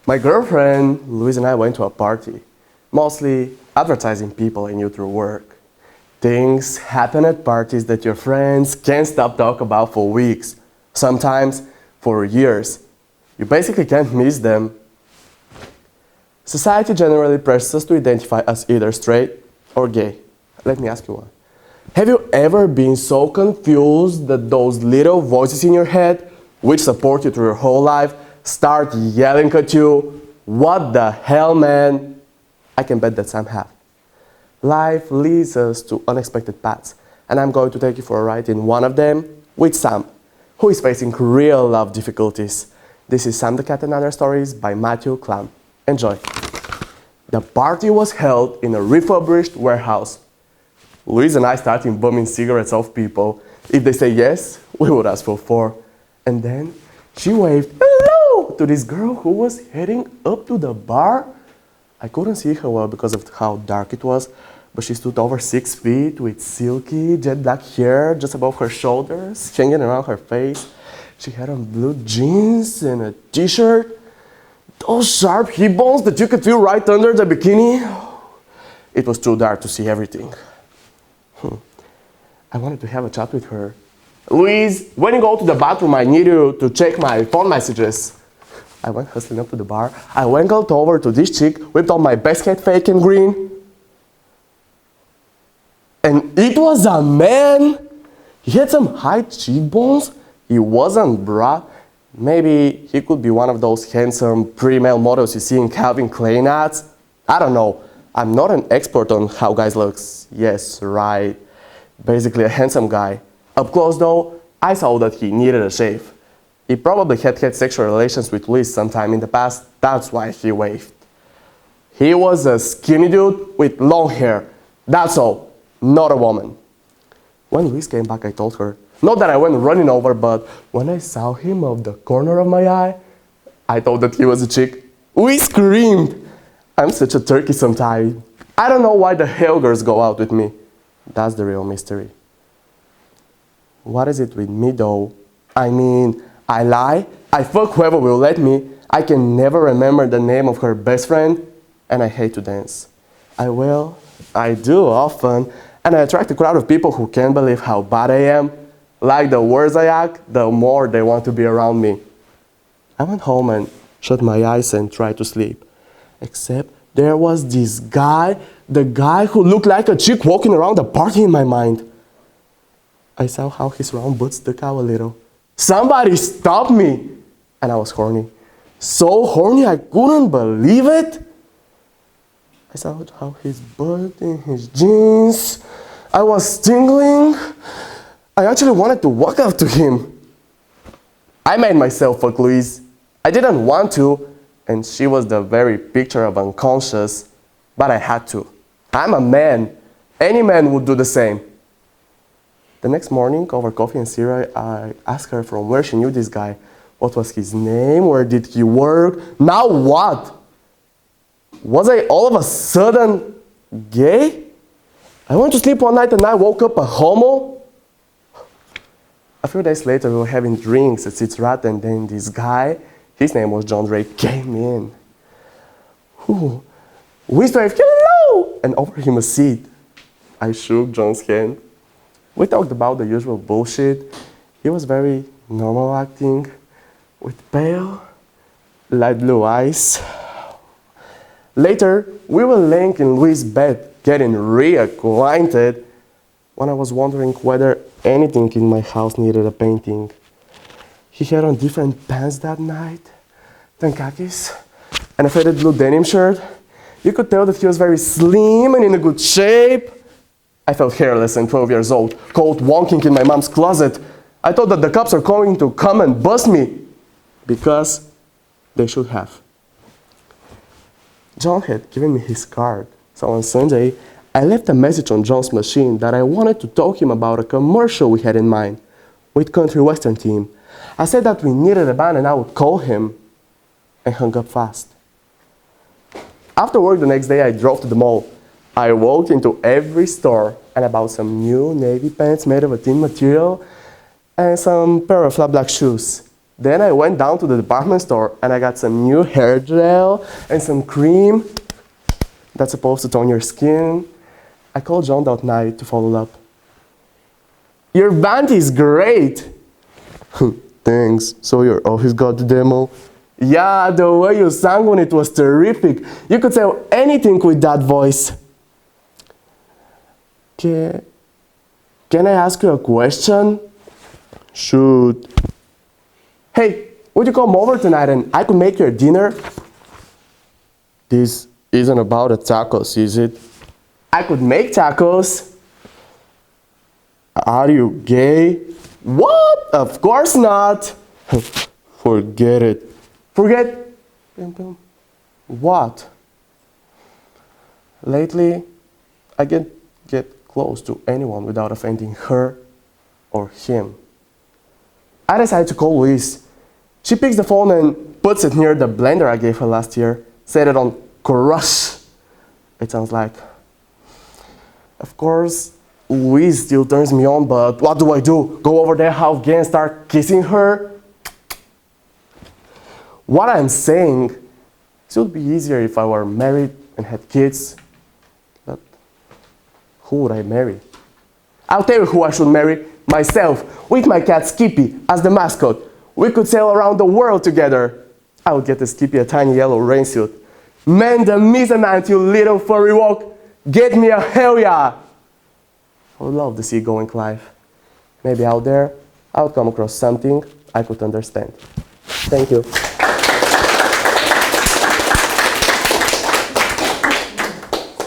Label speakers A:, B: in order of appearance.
A: My girlfriend, Louise, and I went to a party, mostly advertising people I knew through work. Things happen at parties that your friends can't stop talking about for weeks, sometimes for years. You basically can't miss them. Society generally presses us to identify as either straight or gay. Let me ask you one. Have you ever been so confused that those little voices in your head, which support you through your whole life, start yelling at you, "What the hell, man?" I can bet that some have. Life leads us to unexpected paths, and I'm going to take you for a ride in one of them with Sam, who is facing real love difficulties. This is Sam the Cat and Other Stories by Matthew Klam. Enjoy. The party was held in a refurbished warehouse. Louise and I started bumming cigarettes off people. If they say yes, we would ask for 4. And then she waved hello to this girl who was heading up to the bar. I couldn't see her well because of how dark it was, but she stood over 6 feet with silky jet black hair just above her shoulders, hanging around her face. She had on blue jeans and a t-shirt. Those sharp hip bones that you could feel right under the bikini. It was too dark to see everything. I wanted to have a chat with her. "Louise, when you go to the bathroom, I need you to check my phone messages." I went hustling up to the bar. I went over to this chick, whipped out my best cat fake and green. And it was a man. He had some high cheekbones. He wasn't broad. Maybe he could be one of those handsome pre-male models you see in Calvin Klein ads. I don't know. I'm not an expert on how guys look. Yes, right. Basically a handsome guy. Up close though, I saw that he needed a shave. He probably had sexual relations with Louise sometime in the past. That's why he waved. He was a skinny dude with long hair. That's all. Not a woman. When Louise came back, I told her. Not that I went running over, but when I saw him out the corner of my eye, I thought that he was a chick. We screamed. I'm such a turkey sometimes. I don't know why the hell girls go out with me. That's the real mystery. What is it with me though? I mean, I lie, I fuck whoever will let me, I can never remember the name of her best friend, and I hate to dance. I do often, and I attract a crowd of people who can't believe how bad I am. Like the worse I act, the more they want to be around me. I went home and shut my eyes and tried to sleep. Except there was this guy, the guy who looked like a chick walking around the party in my mind. I saw how his round butt stuck out a little. Somebody stop me! And I was horny. So horny I couldn't believe it. I saw how his butt in his jeans. I was tingling. I actually wanted to walk up to him. I made myself fuck Louise. I didn't want to, and she was the very picture of unconscious, but I had to. I'm a man. Any man would do the same. The next morning, over coffee and cereal, I asked her from where she knew this guy. What was his name? Where did he work? Now what? Was I all of a sudden gay? I went to sleep one night and I woke up a homo. A few days later, we were having drinks at Sid's Rat, and then this guy, his name was John Ray, came in. We waved hello and offered him a seat. I shook John's hand. We talked about the usual bullshit. He was very normal acting, with pale, light blue eyes. Later, we were laying in Louise's bed, getting reacquainted, when I was wondering whether anything in my house needed a painting. He had on different pants that night, khakis, and a faded blue denim shirt. You could tell that he was very slim and in a good shape. I felt hairless and 12 years old, cold wonking in my mom's closet. I thought that the cops are going to come and bust me, because they should have. John had given me his card, so on Sunday, I left a message on John's machine that I wanted to talk him about a commercial we had in mind with country western team. I said that we needed a band and I would call him, and hung up fast. After work the next day, I drove to the mall. I walked into every store and I bought some new navy pants made of a thin material and some pair of flat black shoes. Then I went down to the department store and I got some new hair gel and some cream that's supposed to tone your skin. I called John that night to follow up. Your band is great! Thanks. So your office got the demo? Yeah, the way you sang on it was terrific. You could sell anything with that voice. Can I ask you a question? Shoot. Hey, would you come over tonight and I could make your dinner? This isn't about the tacos, is it? I could make tacos. Are you gay? What? Of course not. Forget it. Forget? What? Lately, I can't get close to anyone without offending her or him. I decided to call Louise. She picks the phone and puts it near the blender I gave her last year. Set it on crush. It sounds like. Of course, Louise still turns me on, but what do I do? Go over there half gay and start kissing her? What I'm saying, it would be easier if I were married and had kids. But who would I marry? I'll tell you who I should marry. Myself, with my cat Skippy as the mascot. We could sail around the world together. I would get the Skippy a tiny yellow rain suit. Man the misamount, you little furry walk. Get me a hell yeah! I would love the seagoing life. Maybe out there, I would come across something I could understand. Thank you.